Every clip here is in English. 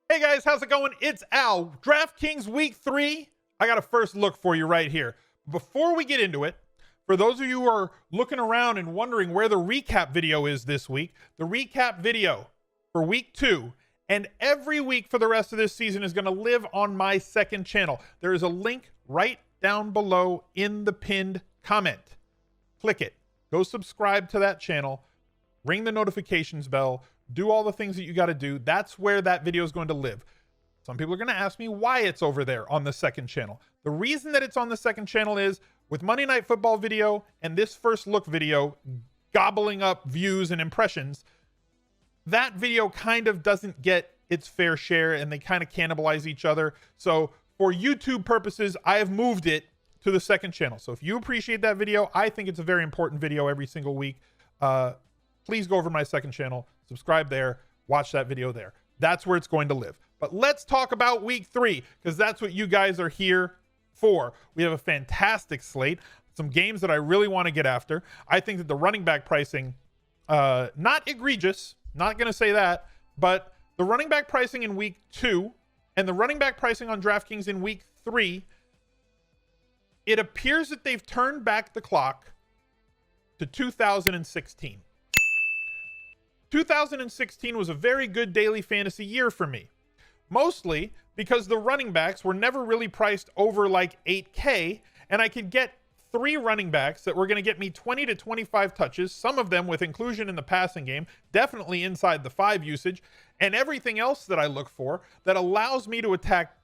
Hey guys, how's it going? It's Al. DraftKings Week 3. I got a first look for you right here. Before we get into it, for those of you who are looking around and wondering where the recap video is this week, the recap video for Week 2 and every week for the rest of this season is going to live on my second channel. There is a link right down below in the pinned comment. Click it. Go subscribe to that channel. Ring the notifications bell. Do all the things that you got to do. That's where that video is going to live. Some people are going to ask me why it's over there on the second channel. The reason that it's on the second channel is with Monday Night Football video and this first look video gobbling up views and impressions, that video kind of doesn't get its fair share and they kind of cannibalize each other. So for YouTube purposes, I have moved it to the second channel. So if you appreciate that video, I think it's a very important video every single week. Please go over to my second channel, subscribe there, watch that video there. That's where it's going to live. But let's talk about Week 3 because that's what you guys are here for. We have a fantastic slate, some games that I really want to get after. I think that the running back pricing, not egregious, not going to say that, but the running back pricing in Week 2 and the running back pricing on DraftKings in Week 3, it appears that they've turned back the clock to 2016. 2016 was a very good daily fantasy year for me, mostly because the running backs were never really priced over like 8K, and I could get 3 running backs that were going to get me 20 to 25 touches, some of them with inclusion in the passing game, definitely inside the 5 usage, and everything else that I look for that allows me to attack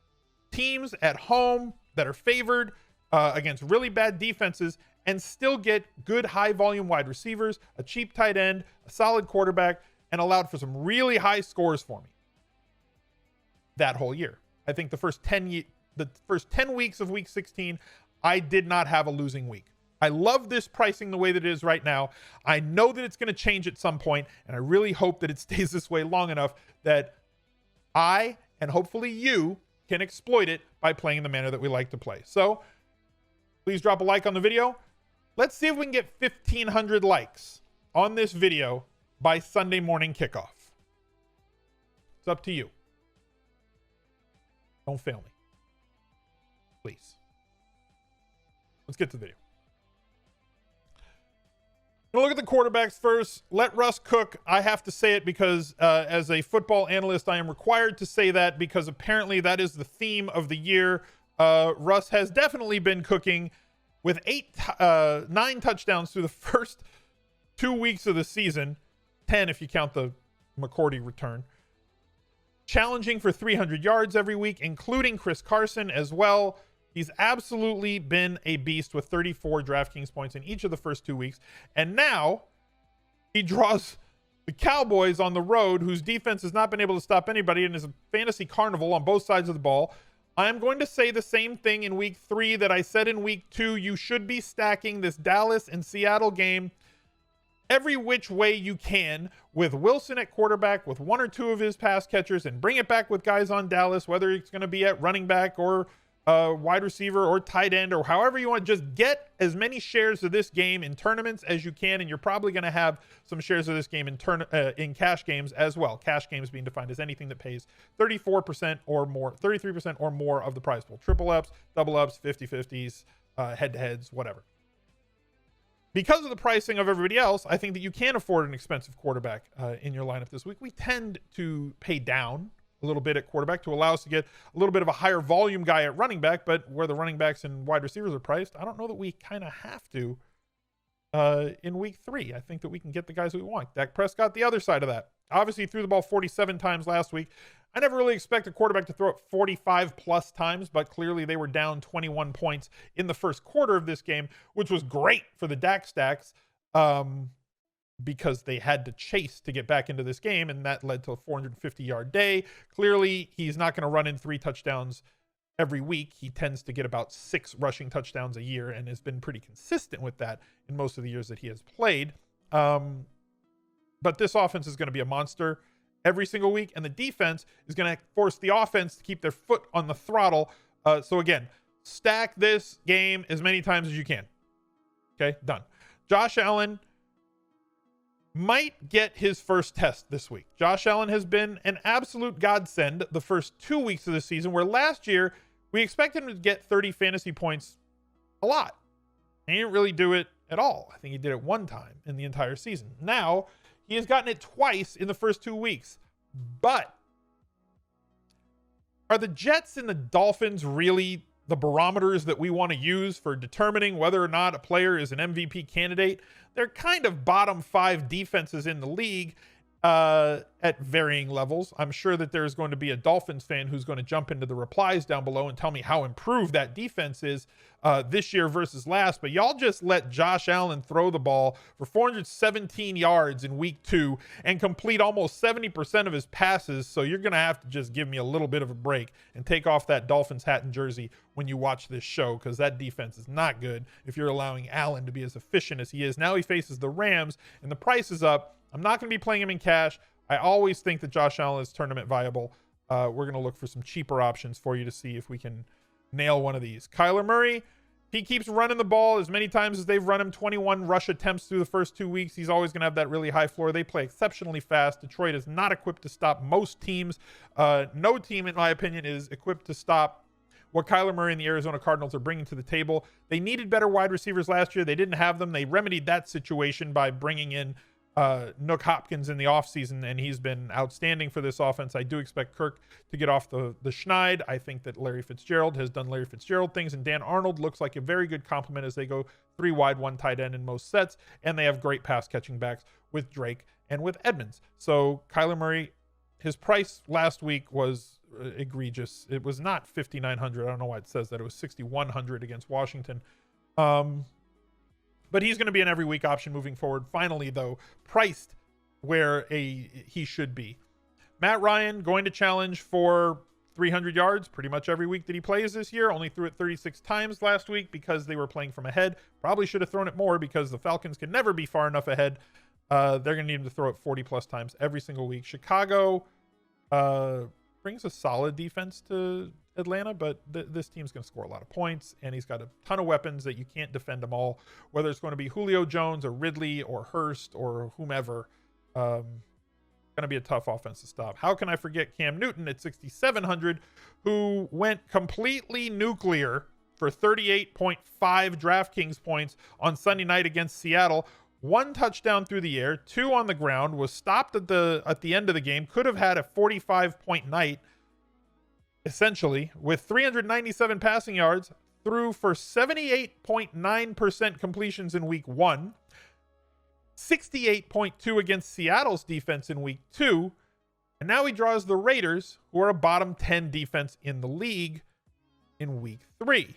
teams at home that are favored against really bad defenses and still get good high volume wide receivers, a cheap tight end, a solid quarterback, and allowed for some really high scores for me that whole year. I think the first 10 weeks of Week 16, I did not have a losing week. I love this pricing the way that it is right now. I know that it's going to change at some point, and I really hope that it stays this way long enough that I, and hopefully you, can exploit it by playing in the manner that we like to play. So please drop a like on the video. Let's see if we can get 1,500 likes on this video by Sunday morning kickoff. It's up to you. Don't fail me. Please. Let's get to the video. We'll look at the quarterbacks first. Let Russ cook. I have to say it because as a football analyst, I am required to say that because apparently that is the theme of the year. Russ has definitely been cooking with 9 touchdowns through the first 2 weeks of the season, 10 if you count the McCourty return. Challenging for 300 yards every week, including Chris Carson as well. He's absolutely been a beast with 34 DraftKings points in each of the first 2 weeks. And now he draws the Cowboys on the road, whose defense has not been able to stop anybody and is a fantasy carnival on both sides of the ball. I'm going to say the same thing in Week 3 that I said in Week 2. You should be stacking this Dallas and Seattle game every which way you can with Wilson at quarterback, with 1 or 2 of his pass catchers, and bring it back with guys on Dallas, whether it's going to be at running back or wide receiver or tight end or however you want. Just get as many shares of this game in tournaments as you can, and you're probably going to have some shares of this game in cash games as well. Cash games being defined as anything that pays 34% or more, 33% or more of the prize pool. Triple ups, double ups, 50-50s, head-to-heads, whatever. Because of the pricing of everybody else, I think that you can afford an expensive quarterback in your lineup this week. We tend to pay down a little bit at quarterback to allow us to get a little bit of a higher volume guy at running back, but where the running backs and wide receivers are priced, I don't know that we kind of have to in Week 3. I think that we can get the guys that we want. Dak Prescott, the other side of that. Obviously, he threw the ball 47 times last week. I never really expect a quarterback to throw it 45 plus times, but clearly they were down 21 points in the first quarter of this game, which was great for the Dak stacks. Because they had to chase to get back into this game, and that led to a 450-yard day. Clearly, he's not going to run in 3 touchdowns every week. He tends to get about 6 rushing touchdowns a year and has been pretty consistent with that in most of the years that he has played. But this offense is going to be a monster every single week, and the defense is going to force the offense to keep their foot on the throttle. So again, stack this game as many times as you can. Okay, done. Josh Allen, might get his first test this week. Josh Allen has been an absolute godsend the first 2 weeks of the season, where last year we expected him to get 30 fantasy points a lot. He didn't really do it at all. I think he did it one time in the entire season. Now, he has gotten it twice in the first 2 weeks. But are the Jets and the Dolphins really the barometers that we want to use for determining whether or not a player is an MVP candidate? They're kind of bottom 5 defenses in the league at varying levels. I'm sure that there's going to be a Dolphins fan who's going to jump into the replies down below and tell me how improved that defense is this year versus last. But y'all just let Josh Allen throw the ball for 417 yards in week 2 and complete almost 70% of his passes. So you're going to have to just give me a little bit of a break and take off that Dolphins hat and jersey when you watch this show, because that defense is not good if you're allowing Allen to be as efficient as he is. Now he faces the Rams and the price is up. I'm not going to be playing him in cash. I always think that Josh Allen is tournament viable. We're going to look for some cheaper options for you to see if we can nail one of these. Kyler Murray, he keeps running the ball as many times as they've run him. 21 rush attempts through the first 2 weeks. He's always going to have that really high floor. They play exceptionally fast. Detroit is not equipped to stop most teams. No team, in my opinion, is equipped to stop what Kyler Murray and the Arizona Cardinals are bringing to the table. They needed better wide receivers last year. They didn't have them. They remedied that situation by bringing in Nook Hopkins in the offseason, and he's been outstanding for this offense. I do expect Kirk to get off the schneid. I think that Larry Fitzgerald has done Larry Fitzgerald things, and Dan Arnold looks like a very good complement as they go 3 wide, 1 tight end in most sets, and they have great pass catching backs with Drake and with Edmonds. So Kyler Murray, his price last week was egregious. It was not 5,900. I don't know why it says that. It was 6,100 against Washington. But he's going to be an every week option moving forward. Finally, though, priced where he should be. Matt Ryan going to challenge for 300 yards pretty much every week that he plays this year. Only threw it 36 times last week because they were playing from ahead. Probably should have thrown it more because the Falcons can never be far enough ahead. They're going to need him to throw it 40 plus times every single week. Chicago brings a solid defense to Atlanta, but this team's going to score a lot of points, and he's got a ton of weapons that you can't defend them all, whether it's going to be Julio Jones or Ridley or Hurst or whomever. Going to be a tough offense to stop. How can I forget Cam Newton at 6,700, who went completely nuclear for 38.5 DraftKings points on Sunday night against Seattle. 1 touchdown through the air, 2 on the ground, was stopped at the end of the game, could have had a 45-point night, essentially, with 397 passing yards, threw for 78.9% completions in week 1, 68.2 against Seattle's defense in week 2, and now he draws the Raiders, who are a bottom 10 defense in the league, in week 3.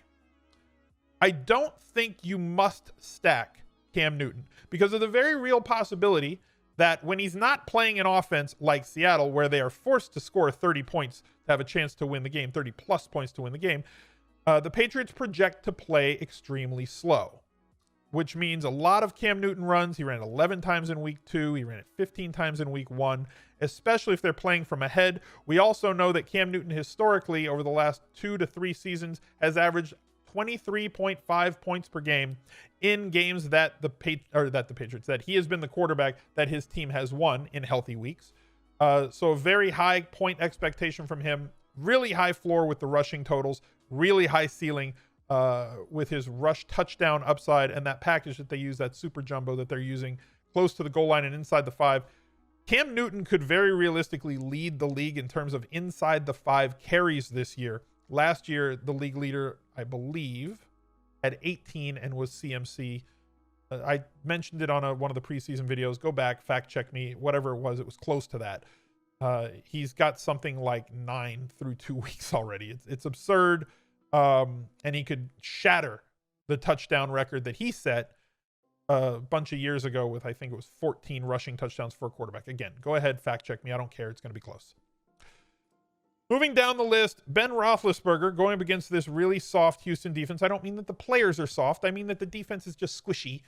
I don't think you must stack Cam Newton because of the very real possibility that when he's not playing an offense like Seattle, where they are forced to score 30 points to have a chance to win the game, 30 plus points to win the game, the Patriots project to play extremely slow, which means a lot of Cam Newton runs. He ran 11 times in week 2. He ran it 15 times in week 1, especially if they're playing from ahead. We also know that Cam Newton historically over the last 2 to 3 seasons has averaged 23.5 points per game in games that that he has been the quarterback that his team has won in healthy weeks. So a very high point expectation from him, really high floor with the rushing totals, really high ceiling with his rush touchdown upside and that package that they use, that super jumbo that they're using close to the goal line and inside the 5. Cam Newton could very realistically lead the league in terms of inside the 5 carries this year. Last year, the league leader, I believe, had 18 and was CMC. I mentioned it on one of the preseason videos. Go back, fact check me, whatever it was close to that. He's got something like 9 through 2 weeks already. It's absurd. And he could shatter the touchdown record that he set a bunch of years ago with, I think it was 14 rushing touchdowns for a quarterback. Again, go ahead, fact check me. I don't care. It's going to be close. Moving down the list, Ben Roethlisberger going up against this really soft Houston defense. I don't mean that the players are soft. I mean that the defense is just squishy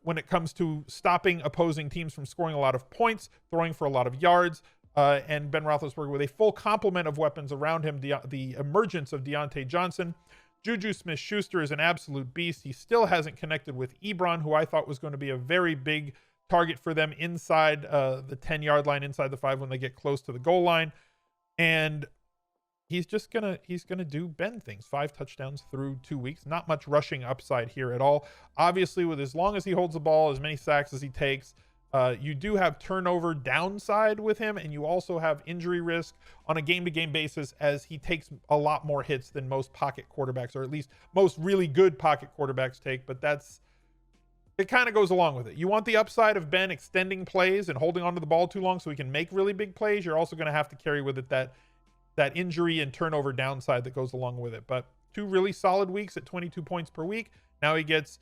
when it comes to stopping opposing teams from scoring a lot of points, throwing for a lot of yards. And Ben Roethlisberger with a full complement of weapons around him, the emergence of Deontay Johnson. JuJu Smith-Schuster is an absolute beast. He still hasn't connected with Ebron, who I thought was going to be a very big target for them inside the 10-yard line, inside the 5 when they get close to the goal line. And he's gonna do Ben things. 5 touchdowns through 2 weeks. Not much rushing upside here at all. Obviously, with as long as he holds the ball, as many sacks as he takes, you do have turnover downside with him, and you also have injury risk on a game-to-game basis as he takes a lot more hits than most pocket quarterbacks, or at least most really good pocket quarterbacks take. But it kind of goes along with it. You want the upside of Ben extending plays and holding onto the ball too long so he can make really big plays. You're also going to have to carry with it that injury and turnover downside that goes along with it. But 2 really solid weeks at 22 points per week. Now he gets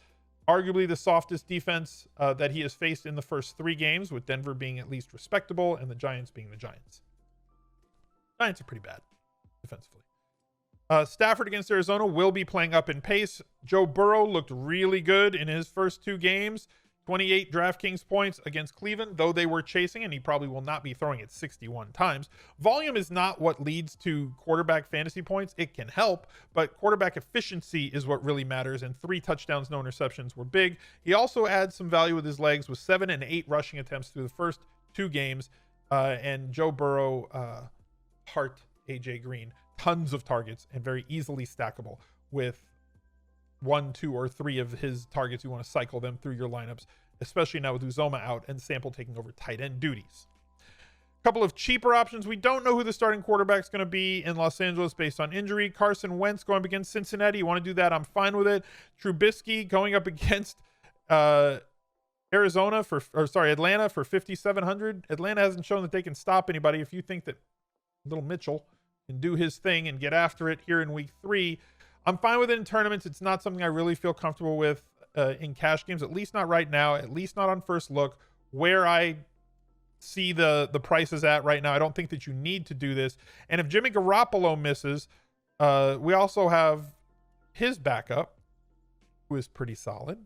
arguably the softest defense that he has faced in the first 3 games, with Denver being at least respectable and the Giants being the Giants. Giants are pretty bad defensively. Stafford against Arizona will be playing up in pace. Joe Burrow looked really good in his first 2 games. 28 DraftKings points against Cleveland, though they were chasing, and he probably will not be throwing it 61 times. Volume is not what leads to quarterback fantasy points. It can help, but quarterback efficiency is what really matters, and 3 touchdowns, no interceptions were big. He also adds some value with his legs with 7 and 8 rushing attempts through the first 2 games. And Joe Burrow, Hart, AJ Green, tons of targets and very easily stackable with 1, 2, or 3 of his targets. You want to cycle them through your lineups, especially now with Uzomah out and Sample taking over tight end duties. A couple of cheaper options. We don't know who the starting quarterback is going to be in Los Angeles based on injury. Carson Wentz going up against Cincinnati. You want to do that? I'm fine with it. Trubisky going up against Atlanta for 5,700. Atlanta hasn't shown that they can stop anybody. If you think that little Mitchell can do his thing and get after it here in week 3, I'm fine with it in tournaments. It's not something I really feel comfortable with in cash games, at least not right now, at least not on first look, where I see the prices at right now. I don't think that you need to do this. And if Jimmy Garoppolo misses, we also have his backup, who is pretty solid,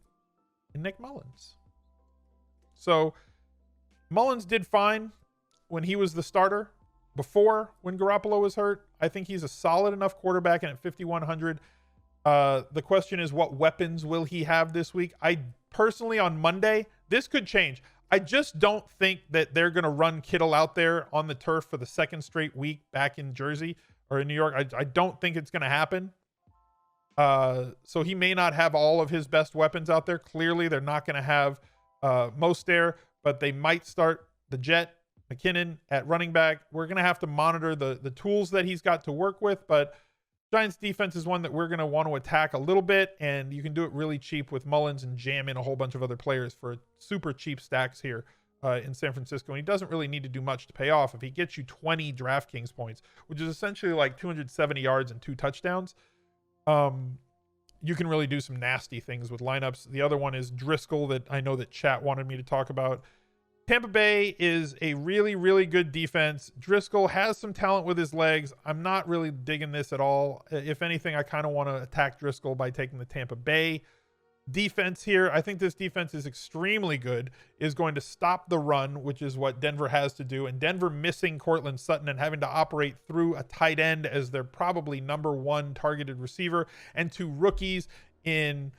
and Nick Mullens. So Mullens did fine when he was the starter before, when Garoppolo was hurt. I think he's a solid enough quarterback, and at 5,100, the question is, what weapons will he have this week? I personally, on Monday, this could change. I just don't think that they're going to run Kittle out there on the turf for the 2nd straight week back in Jersey or in New York. I don't think it's going to happen. So he may not have all of his best weapons out there. Clearly, they're not going to have Mostert, but they might start the Jet, McKinnon at running back. We're going to have to monitor the tools that he's got to work with, but Giants defense is one that we're going to want to attack a little bit, and you can do it really cheap with Mullens and jam in a whole bunch of other players for super cheap stacks here in San Francisco. And he doesn't really need to do much to pay off. If he gets you 20 DraftKings points, which is essentially like 270 yards and 2 touchdowns, you can really do some nasty things with lineups. The other one is Driscoll, that I know that chat wanted me to talk about. Tampa Bay is a really, really good defense. Driscoll has some talent with his legs. I'm not really digging this at all. If anything, I kind of want to attack Driscoll by taking the Tampa Bay defense here. I think this defense is extremely good, is going to stop the run, which is what Denver has to do. And Denver missing Cortland Sutton and having to operate through a tight end as their probably number 1 targeted receiver, and 2 rookies in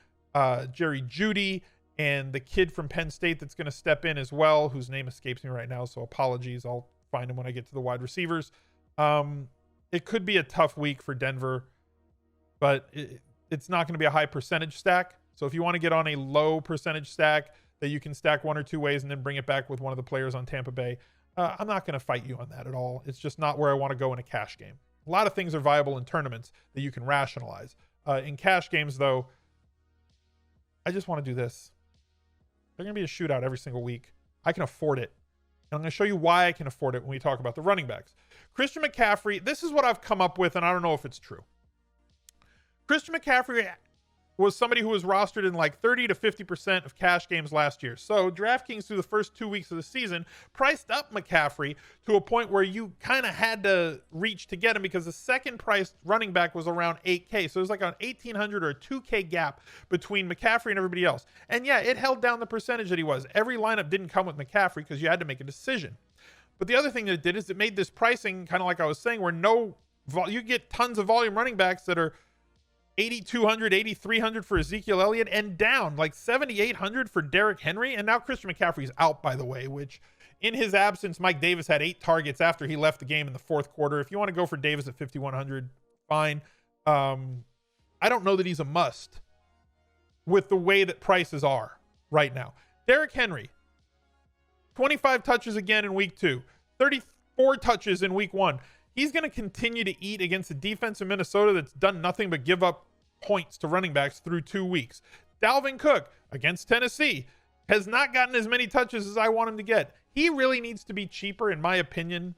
Jerry Jeudy and the kid from Penn State that's going to step in as well, whose name escapes me right now, so apologies. I'll find him when I get to the wide receivers. It could be a tough week for Denver, but it's not going to be a high percentage stack. So if you want to get on a low percentage stack that you can stack 1 or 2 ways and then bring it back with one of the players on Tampa Bay, I'm not going to fight you on that at all. It's just not where I want to go in a cash game. A lot of things are viable in tournaments that you can rationalize. In cash games, though, I just want to do this. They're going to be a shootout every single week. I can afford it. And I'm going to show you why I can afford it when we talk about the running backs. Christian McCaffrey, this is what I've come up with, and I don't know if it's true. Christian McCaffrey was somebody who was rostered in like 30 to 50% of cash games last year. So DraftKings through the first 2 weeks of the season priced up McCaffrey to a point where you kind of had to reach to get him, because the second priced running back was around 8K. So it was like an 1,800 or a 2K gap between McCaffrey and everybody else. And yeah, it held down the percentage that he was. Every lineup didn't come with McCaffrey because you had to make a decision. But the other thing that it did is it made this pricing, kind of like I was saying, where you get tons of volume running backs that are 8,200, 8,300 for Ezekiel Elliott, and down like 7,800 for Derrick Henry. And now Christian McCaffrey's out, by the way, which in his absence, Mike Davis had 8 targets after he left the game in the fourth quarter. If you want to go for Davis at 5,100, fine. I don't know that he's a must with the way that prices are right now. Derrick Henry, 25 touches again in week 2, 34 touches in week 1. He's going to continue to eat against a defense in Minnesota that's done nothing but give up points to running backs through 2 weeks. Dalvin Cook against Tennessee has not gotten as many touches as I want him to get. He really needs to be cheaper, in my opinion,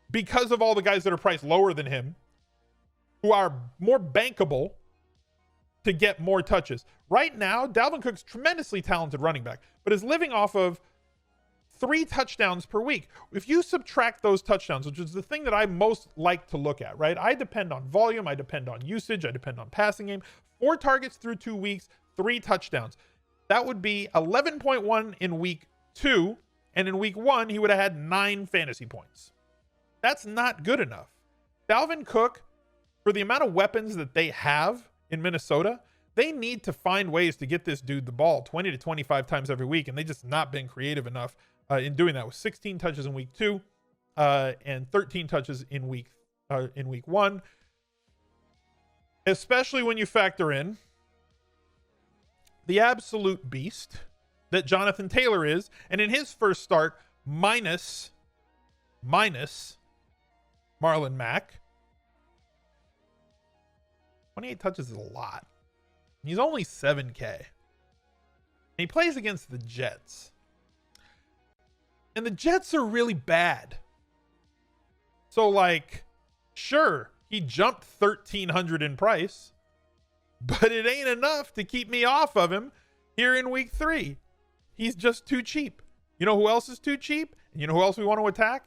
because of all the guys that are priced lower than him, who are more bankable to get more touches. Right now, Dalvin Cook's tremendously talented running back, but is living off of 3 touchdowns per week. If you subtract those touchdowns, which is the thing that I most like to look at, right? I depend on volume, I depend on usage, I depend on passing game. 4 targets through 2 weeks, 3 touchdowns. That would be 11.1 in week 2, and in week 1, he would have had 9 fantasy points. That's not good enough. Dalvin Cook, for the amount of weapons that they have in Minnesota, they need to find ways to get this dude the ball 20 to 25 times every week, and they just not been creative enough in doing that, with 16 touches in week 2 and 13 touches in week 1, especially when you factor in the absolute beast that Jonathan Taylor is, and in his first start, minus Marlon Mack. 28 touches is a lot. He's only 7K. And he plays against the Jets. And the Jets are really bad. So, like, sure, he jumped 1,300 in price, but it ain't enough to keep me off of him here in week 3. He's just too cheap. You know who else is too cheap? And you know who else we want to attack?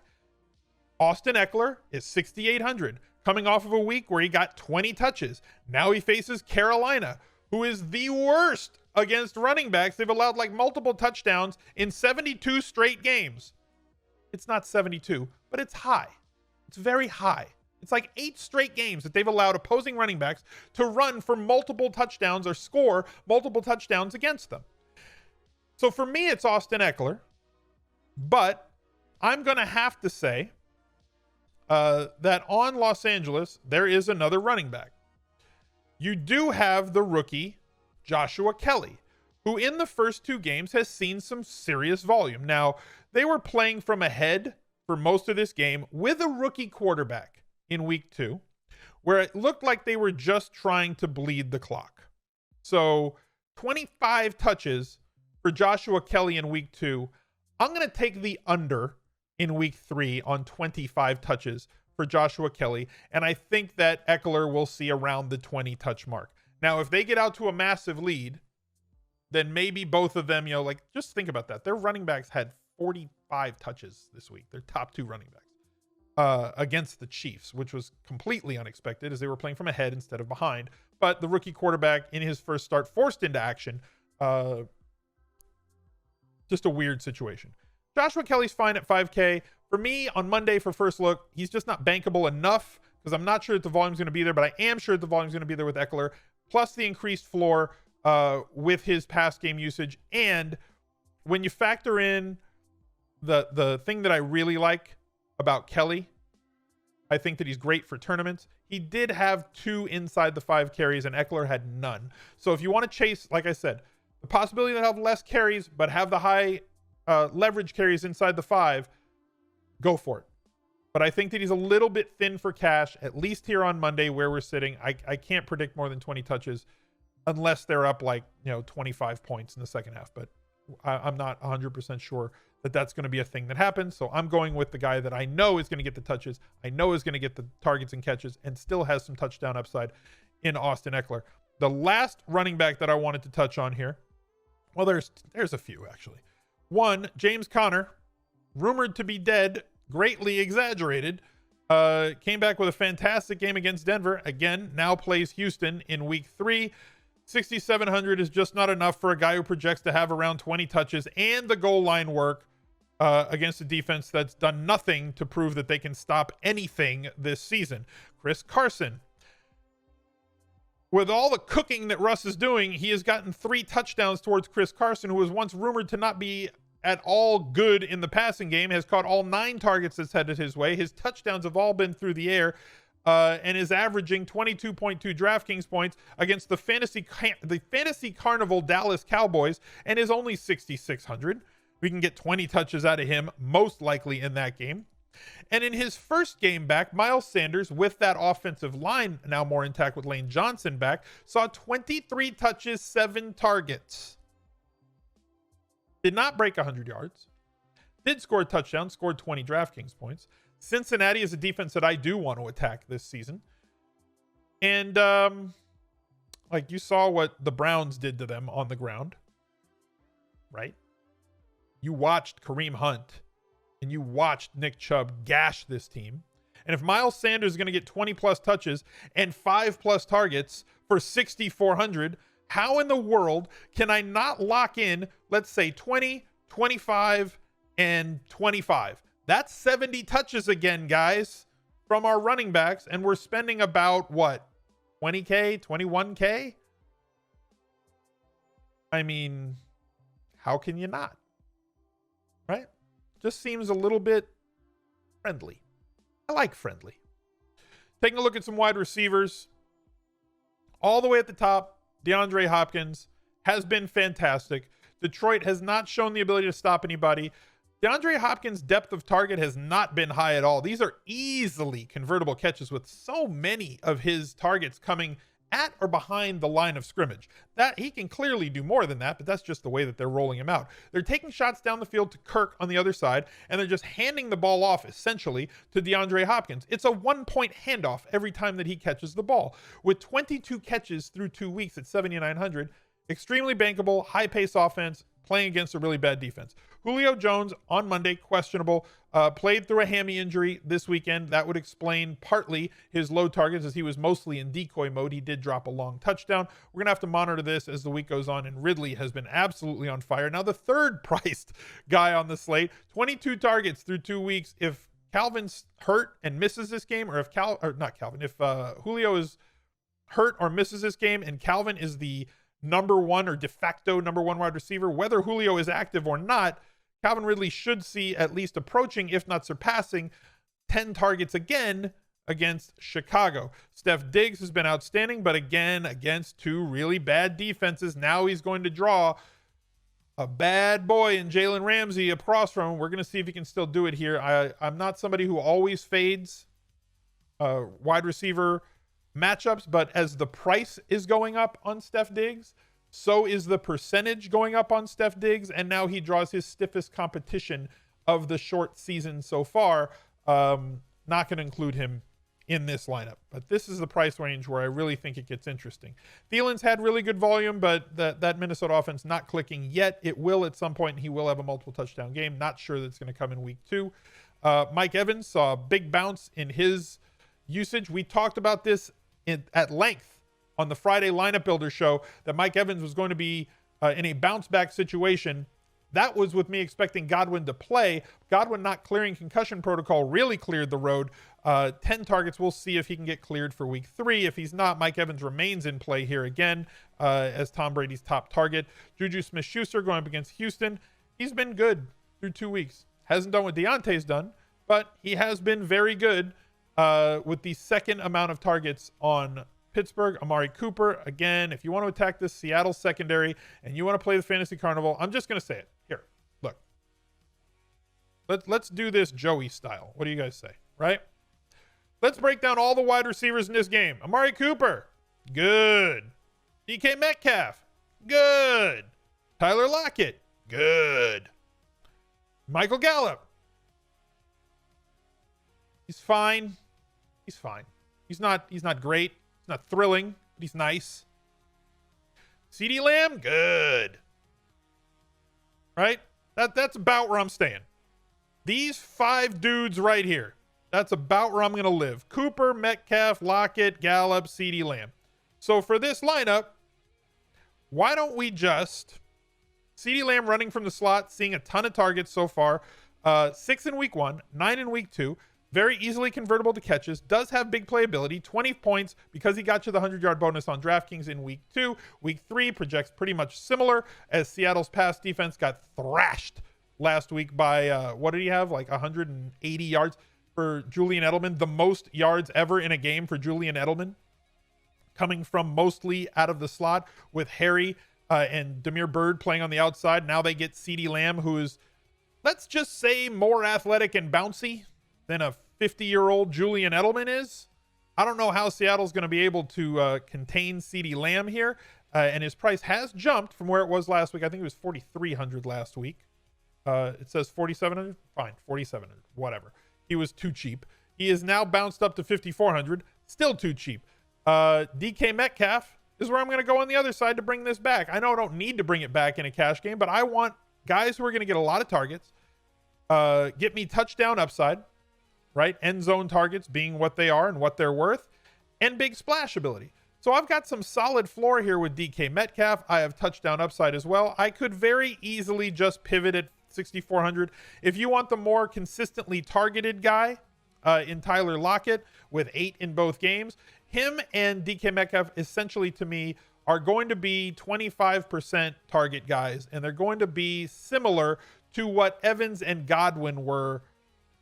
Austin Ekeler is 6,800, coming off of a week where he got 20 touches. Now he faces Carolina, who is the worst against running backs. They've allowed like multiple touchdowns in 72 straight games. It's not 72, but it's high. It's very high. It's like 8 straight games that they've allowed opposing running backs to run for multiple touchdowns or score multiple touchdowns against them. So for me, it's Austin Ekeler, but I'm going to have to say that on Los Angeles, there is another running back. You do have the rookie Joshua Kelley, who in the first 2 games has seen some serious volume. Now, they were playing from ahead for most of this game with a rookie quarterback in week 2, where it looked like they were just trying to bleed the clock. So 25 touches for Joshua Kelley in week 2. I'm going to take the under in week 3 on 25 touches for Joshua Kelley. And I think that Ekeler will see around the 20 touch mark. Now, if they get out to a massive lead, then maybe both of them, like just think about that. Their running backs had 45 touches this week. Their top 2 running backs against the Chiefs, which was completely unexpected as they were playing from ahead instead of behind. But the rookie quarterback in his first start forced into action. Just a weird situation. Joshua Kelley's fine at 5K. For me, on Monday for first look, he's just not bankable enough because I'm not sure that the volume's going to be there, but I am sure that the volume's going to be there with Ekeler, plus the increased floor with his pass game usage. And when you factor in the thing that I really like about Kelley, I think that he's great for tournaments. He did have 2 inside the 5 carries, and Ekeler had none. So if you want to chase, like I said, the possibility to have less carries, but have the high leverage carries inside the 5, go for it. But I think that he's a little bit thin for cash, at least here on Monday where we're sitting. I can't predict more than 20 touches unless they're up like, 25 points in the second half. But I'm not 100% sure that that's going to be a thing that happens. So I'm going with the guy that I know is going to get the touches, I know is going to get the targets and catches, and still has some touchdown upside in Austin Ekeler. The last running back that I wanted to touch on here, well, there's a few actually. One, James Conner, rumored to be dead, greatly exaggerated, came back with a fantastic game against Denver. Again, now plays Houston in week 3. 6,700 is just not enough for a guy who projects to have around 20 touches and the goal line work against a defense that's done nothing to prove that they can stop anything this season. Chris Carson. with all the cooking that Russ is doing, he has gotten 3 touchdowns towards Chris Carson, who was once rumored to not be at all good in the passing game, has caught all 9 targets that's headed his way. His touchdowns have all been through the air, and is averaging 22.2 DraftKings points against the fantasy carnival Dallas Cowboys, and is only 6,600. We can get 20 touches out of him, most likely in that game. And in his first game back, Miles Sanders, with that offensive line now more intact with Lane Johnson back, saw 23 touches, 7 targets. Did not break 100 yards. Did score a touchdown, scored 20 DraftKings points. Cincinnati is a defense that I do want to attack this season. And like you saw what the Browns did to them on the ground, right? You watched Kareem Hunt and you watched Nick Chubb gash this team. And if Miles Sanders is going to get 20 plus touches and 5 plus targets for 6,400, how in the world can I not lock in, let's say 20, 25, and 25? That's 70 touches again, guys, from our running backs. And we're spending about what? 20K, 21K? I mean, how can you not? Right? Just seems a little bit friendly. I like friendly. Taking a look at some wide receivers. All the way at the top, DeAndre Hopkins has been fantastic. Detroit has not shown the ability to stop anybody. DeAndre Hopkins' depth of target has not been high at all. These are easily convertible catches with so many of his targets coming at or behind the line of scrimmage. That he can clearly do more than that, but that's just the way that they're rolling him out. They're taking shots down the field to Kirk on the other side, and they're just handing the ball off essentially to DeAndre Hopkins. It's a 1-point handoff every time that he catches the ball. With 22 catches through 2 weeks at 7,900, extremely bankable, high-pace offense, playing against a really bad defense. Julio Jones on Monday, questionable, played through a hammy injury this weekend. That would explain partly his low targets as he was mostly in decoy mode. He did drop a long touchdown. We're going to have to monitor this as the week goes on, and Ridley has been absolutely on fire. Now the third priced guy on the slate, 22 targets through 2 weeks. If Calvin's hurt and misses this game, or if Julio is hurt or misses this game and Calvin is the number 1 or de facto number 1 wide receiver, whether Julio is active or not, Calvin Ridley should see at least approaching, if not surpassing, 10 targets again against Chicago. Stefon Diggs has been outstanding, but again, against 2 really bad defenses. Now he's going to draw a bad boy in Jalen Ramsey across from him. We're going to see if he can still do it here. I'm not somebody who always fades wide receiver matchups, but as the price is going up on Steph Diggs, so is the percentage going up on Steph Diggs, and now he draws his stiffest competition of the short season so far. Not going to include him in this lineup, but this is the price range where I really think it gets interesting. Thielen's had really good volume, but that Minnesota offense not clicking yet. It will at some point, and he will have a multiple touchdown game. Not sure that's going to come in week 2. Mike Evans saw a big bounce in his usage. We talked about this at length on the Friday lineup builder show, that Mike Evans was going to be in a bounce back situation. That was with me expecting Godwin to play. Godwin not clearing concussion protocol really cleared the road. 10 targets. We'll see if he can get cleared for week 3. If he's not, Mike Evans remains in play here again as Tom Brady's top target. JuJu Smith-Schuster going up against Houston. He's been good through 2 weeks. Hasn't done what Deontay's done, but he has been very good with the second amount of targets on Pittsburgh. Amari Cooper, again, if you want to attack this Seattle secondary and you want to play the fantasy carnival, I'm just going to say it. Here, look. Let's do this Joey style. What do you guys say, right? Let's break down all the wide receivers in this game. Amari Cooper, good. DK Metcalf, good. Tyler Lockett, good. Michael Gallup, he's fine. He's fine. He's not great. He's not thrilling, but he's nice. CeeDee Lamb, good. Right? That's about where I'm staying. These 5 dudes right here, that's about where I'm going to live. Cooper, Metcalf, Lockett, Gallup, CeeDee Lamb. So for this lineup, why don't we just CeeDee Lamb running from the slot, seeing a ton of targets so far. 6 in week 1, 9 in week 2. very easily convertible to catches, does have big playability, 20 points because he got you the 100-yard bonus on DraftKings in week 2. Week 3 projects pretty much similar, as Seattle's pass defense got thrashed last week by, what did he have? Like 180 yards for Julian Edelman, the most yards ever in a game for Julian Edelman, coming from mostly out of the slot with Harry and Damiere Byrd playing on the outside. Now they get CeeDee Lamb, who is, let's just say, more athletic and bouncy than a 50-year-old Julian Edelman is. I don't know how Seattle's going to be able to contain CeeDee Lamb here, and his price has jumped from where it was last week. I think it was $4,300 last week. It says $4,700. Fine, $4,700. Whatever. He was too cheap. He is now bounced up to $5,400. Still too cheap. DK Metcalf is where I'm going to go on the other side to bring this back. I know I don't need to bring it back in a cash game, but I want guys who are going to get a lot of targets, get me touchdown upside, right? End zone targets being what they are and what they're worth, and big splash ability. So I've got some solid floor here with DK Metcalf. I have touchdown upside as well. I could very easily just pivot at 6,400. If you want the more consistently targeted guy in Tyler Lockett with 8 in both games, him and DK Metcalf essentially to me are going to be 25% target guys, and they're going to be similar to what Evans and Godwin were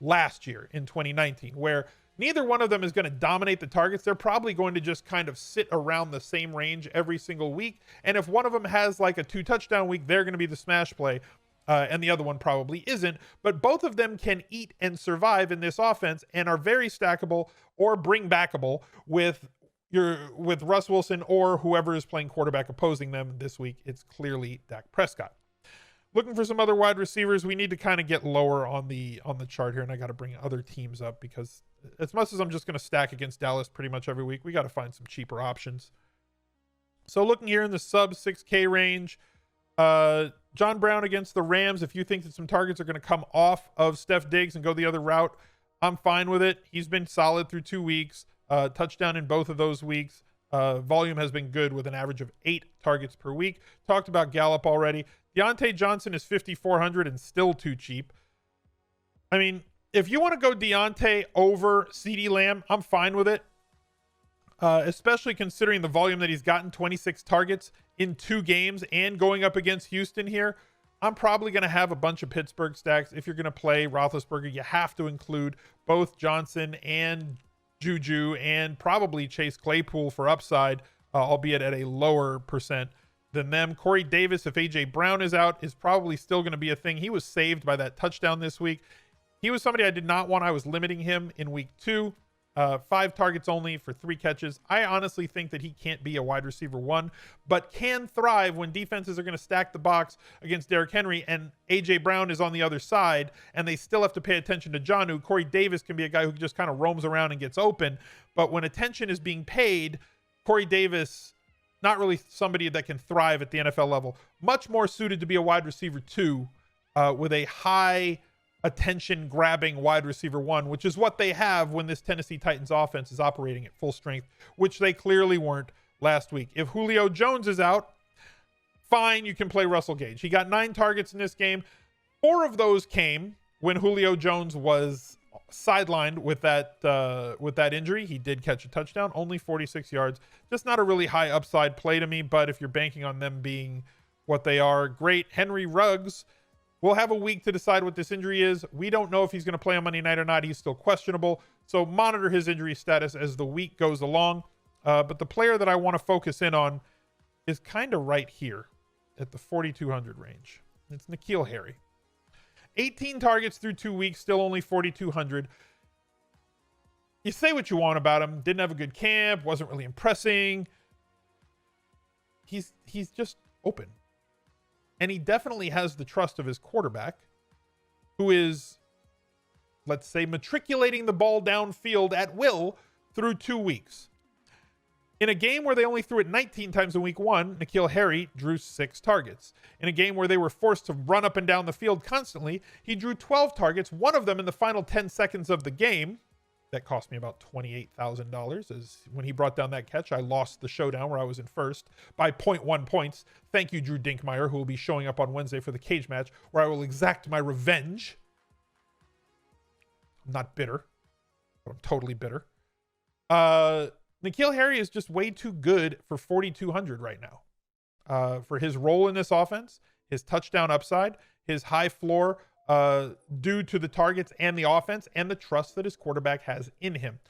last year in 2019, where neither one of them is going to dominate the targets. They're probably going to just kind of sit around the same range every single week. And if one of them has like a 2 touchdown week, they're going to be the smash play. And the other one probably isn't. But both of them can eat and survive in this offense and are very stackable or bring backable with Russ Wilson or whoever is playing quarterback opposing them this week. It's clearly Dak Prescott. Looking for some other wide receivers. We need to kind of get lower on the chart here, and I got to bring other teams up because as much as I'm just going to stack against Dallas pretty much every week, we got to find some cheaper options. So looking here in the sub 6K range, John Brown against the Rams. If you think that some targets are going to come off of Steph Diggs and go the other route, I'm fine with it. He's been solid through 2 weeks. Touchdown in both of those weeks. Volume has been good with an average of 8 targets per week. Talked about Gallup already. Deontay Johnson is 5,400 and still too cheap. I mean, if you want to go Deontay over CeeDee Lamb, I'm fine with it. Especially considering the volume that he's gotten, 26 targets in 2 games and going up against Houston here. I'm probably going to have a bunch of Pittsburgh stacks. If you're going to play Roethlisberger, you have to include both Johnson and JuJu and probably Chase Claypool for upside, albeit at a lower percent than them. Corey Davis, if AJ Brown is out, is probably still going to be a thing. He was saved by that touchdown this week. He was somebody I did not want. I was limiting him in week 2. 5 targets only for 3 catches. I honestly think that he can't be a wide receiver 1, but can thrive when defenses are going to stack the box against Derrick Henry and AJ Brown is on the other side and they still have to pay attention to Jonnu. Corey Davis can be a guy who just kind of roams around and gets open, but when attention is being paid, Corey Davis, not really somebody that can thrive at the NFL level. Much more suited to be a wide receiver 2 with a high attention grabbing wide receiver 1, which is what they have when this Tennessee Titans offense is operating at full strength, which they clearly weren't last week. If Julio Jones is out, fine, you can play Russell Gage. He got 9 targets in this game. 4 of those came when Julio Jones was sidelined with that injury. He did catch a touchdown, only 46 yards. Just not a really high upside play to me, but if you're banking on them being what they are, great. Henry Ruggs, we'll have a week to decide what this injury is. We don't know if he's going to play on Monday night or not. He's still questionable. So monitor his injury status as the week goes along. But the player that I want to focus in on is kind of right here at the 4,200 range. It's N'Keal Harry. 18 targets through 2 weeks, still only 4,200. You say what you want about him. Didn't have a good camp. Wasn't really impressing. He's just open. And he definitely has the trust of his quarterback, who is, let's say, matriculating the ball downfield at will through 2 weeks. In a game where they only threw it 19 times in week 1, N'Keal Harry drew 6 targets. In a game where they were forced to run up and down the field constantly, he drew 12 targets, one of them in the final 10 seconds of the game. That cost me about $28,000, as when he brought down that catch, I lost the showdown where I was in first by 0.1 points. Thank you, Drew Dinkmeyer, who will be showing up on Wednesday for the cage match, where I will exact my revenge. I'm not bitter. I'm totally bitter. N'Keal Harry is just way too good for 4,200 right now. For his role in this offense, his touchdown upside, his high floor due to the targets and the offense, and the trust that his quarterback has in him.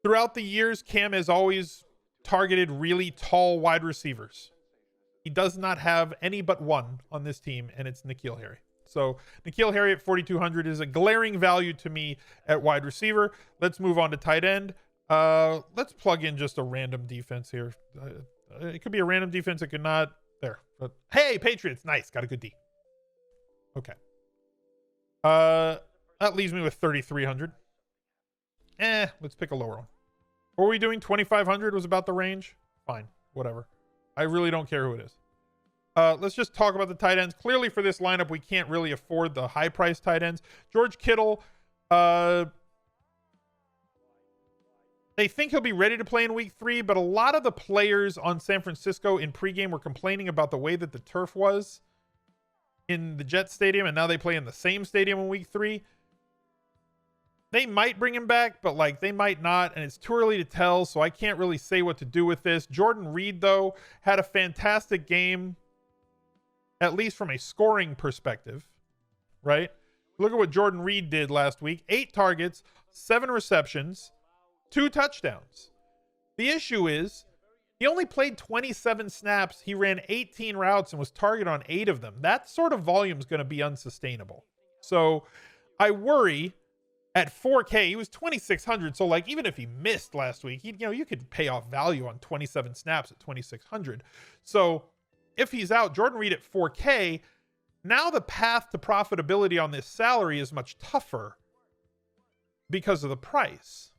Throughout the years, Cam has always targeted really tall wide receivers. He does not have any but one on this team, and it's N'Keal Harry. So N'Keal Harry at 4,200 is a glaring value to me at wide receiver. Let's move on to tight end. Let's plug in just a random defense here. It could be a random defense. It could not. There. But, hey, Patriots. Nice. Got a good D. Okay. That leaves me with 3,300. Let's pick a lower one. What were we doing? 2,500 was about the range. Fine. Whatever. I really don't care who it is. Let's just talk about the tight ends. Clearly for this lineup, we can't really afford the high price tight ends. George Kittle, they think he'll be ready to play in week 3, but a lot of the players on San Francisco in pregame were complaining about the way that the turf was in the Jet Stadium, and now they play in the same stadium in week 3. They might bring him back, but like they might not, and it's too early to tell, so I can't really say what to do with this. Jordan Reed, though, had a fantastic game, at least from a scoring perspective, right? Look at what Jordan Reed did last week. 8 targets, 7 receptions, 2 touchdowns. The issue is he only played 27 snaps. He ran 18 routes and was targeted on 8 of them. That sort of volume is going to be unsustainable. So I worry at 4K, he was 2,600. So like, even if he missed last week, you could pay off value on 27 snaps at 2,600. So if he's out, Jordan Reed at 4K, now the path to profitability on this salary is much tougher because of the price,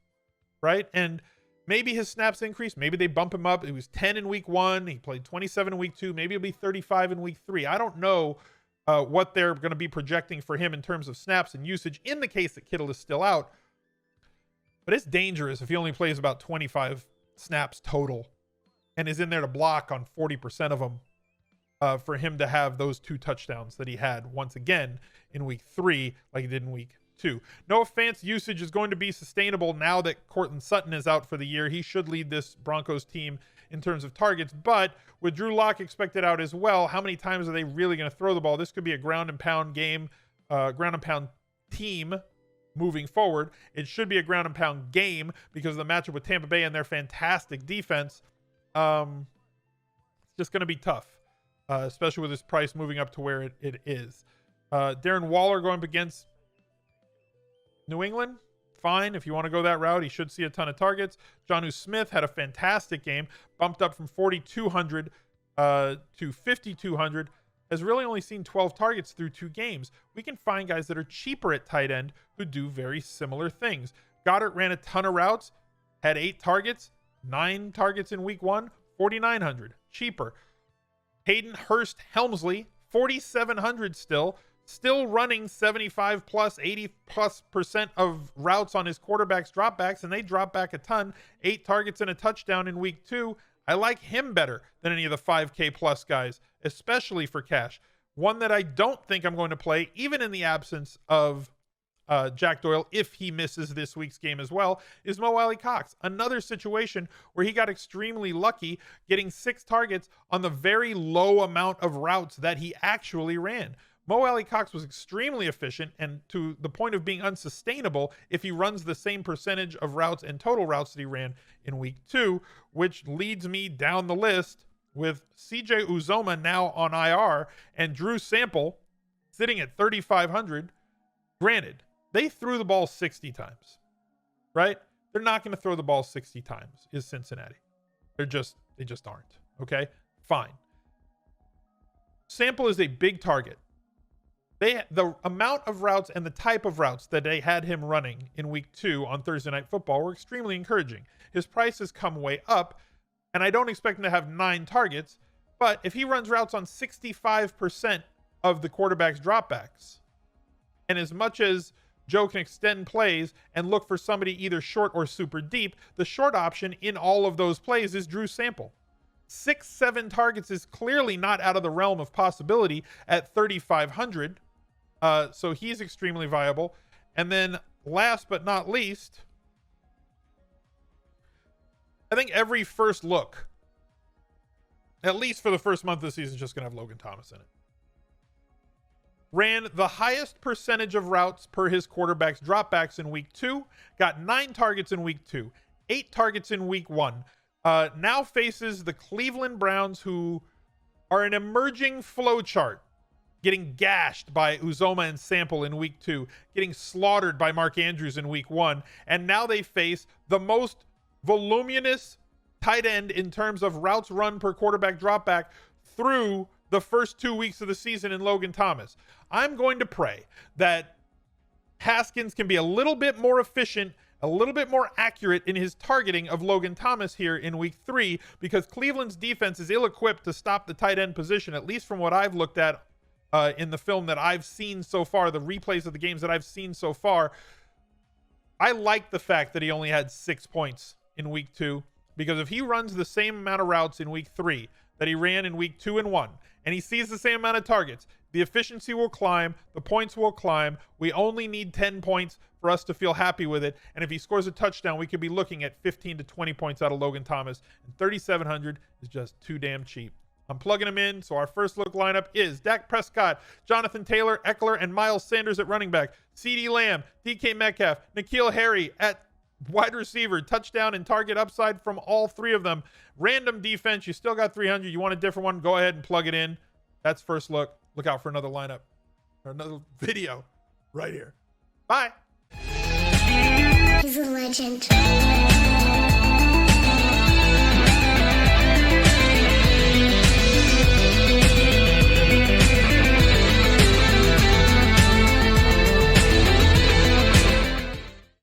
right? And maybe his snaps increase. Maybe they bump him up. He was 10 in week 1. He played 27 in week 2. Maybe he'll be 35 in week 3. I don't know what they're going to be projecting for him in terms of snaps and usage in the case that Kittle is still out. But it's dangerous if he only plays about 25 snaps total and is in there to block on 40% of them for him to have those 2 touchdowns that he had once again in week 3 like he did in week 2. Noah Fant's usage is going to be sustainable now that Courtland Sutton is out for the year. He should lead this Broncos team in terms of targets, but with Drew Lock expected out as well, how many times are they really going to throw the ball? This could be a ground and pound game, ground and pound team moving forward. It should be a ground and pound game because of the matchup with Tampa Bay and their fantastic defense. It's just going to be tough, especially with this price moving up to where it is. Darren Waller going up against New England. Fine. If you want to go that route, he should see a ton of targets. JuJu Smith had a fantastic game, bumped up from 4,200 to 5,200, has really only seen 12 targets through 2 games. We can find guys that are cheaper at tight end who do very similar things. Goddard ran a ton of routes, had 8 targets, 9 targets in week 1, 4,900, cheaper. Hayden Hurst Helmsley, 4,700 still running 75 plus, 80 plus % of routes on his quarterback's dropbacks, and they drop back a ton. 8 targets and a touchdown in week 2. I like him better than any of the 5K plus guys, especially for cash. One that I don't think I'm going to play, even in the absence of Jack Doyle, if he misses this week's game as well, is AlieCox. Another situation where he got extremely lucky getting 6 targets on the very low amount of routes that he actually ran. AlieCox was extremely efficient and to the point of being unsustainable if he runs the same percentage of routes and total routes that he ran in week 2, which leads me down the list with CJ Uzomah now on IR and Drew Sample sitting at 3,500. Granted, they threw the ball 60 times, right? They're not going to throw the ball 60 times, is Cincinnati. They just aren't. Okay, fine. Sample is a big target. The amount of routes and the type of routes that they had him running in week 2 on Thursday Night Football were extremely encouraging. His price has come way up, and I don't expect him to have 9 targets, but if he runs routes on 65% of the quarterback's dropbacks, and as much as Joe can extend plays and look for somebody either short or super deep, the short option in all of those plays is Drew Sample. 6-7 targets is clearly not out of the realm of possibility at 3,500. So he's extremely viable. And then last but not least, I think every first look, at least for the first month of the season, is just going to have Logan Thomas in it. Ran the highest percentage of routes per his quarterback's dropbacks in week 2, got 9 targets in week 2, 8 targets in week 1. Now faces the Cleveland Browns, who are an emerging flow chart, getting gashed by Uzomah and Sample in week 2, getting slaughtered by Mark Andrews in week 1, and now they face the most voluminous tight end in terms of routes run per quarterback dropback through the first 2 weeks of the season in Logan Thomas. I'm going to pray that Haskins can be a little bit more efficient, a little bit more accurate in his targeting of Logan Thomas here in week 3, because Cleveland's defense is ill-equipped to stop the tight end position, at least from what I've looked at in the film that I've seen so far, the replays of the games that I've seen so far. I like the fact that he only had 6 points in week 2, because if he runs the same amount of routes in week 3 that he ran in week 2 and 1, and he sees the same amount of targets, the efficiency will climb, the points will climb. We only need 10 points for us to feel happy with it. And if he scores a touchdown, we could be looking at 15 to 20 points out of Logan Thomas. And 3,700 is just too damn cheap. I'm plugging him in. So our first look lineup is Dak Prescott, Jonathan Taylor, Ekeler, and Miles Sanders at running back, CeeDee Lamb, DK Metcalf, N'Keal Harry at wide receiver, touchdown and target upside from all 3 of them. Random defense, you still got 300. You want a different one, go ahead and plug it in. That's first look. Look out for another lineup or another video right here. Bye. He's a legend.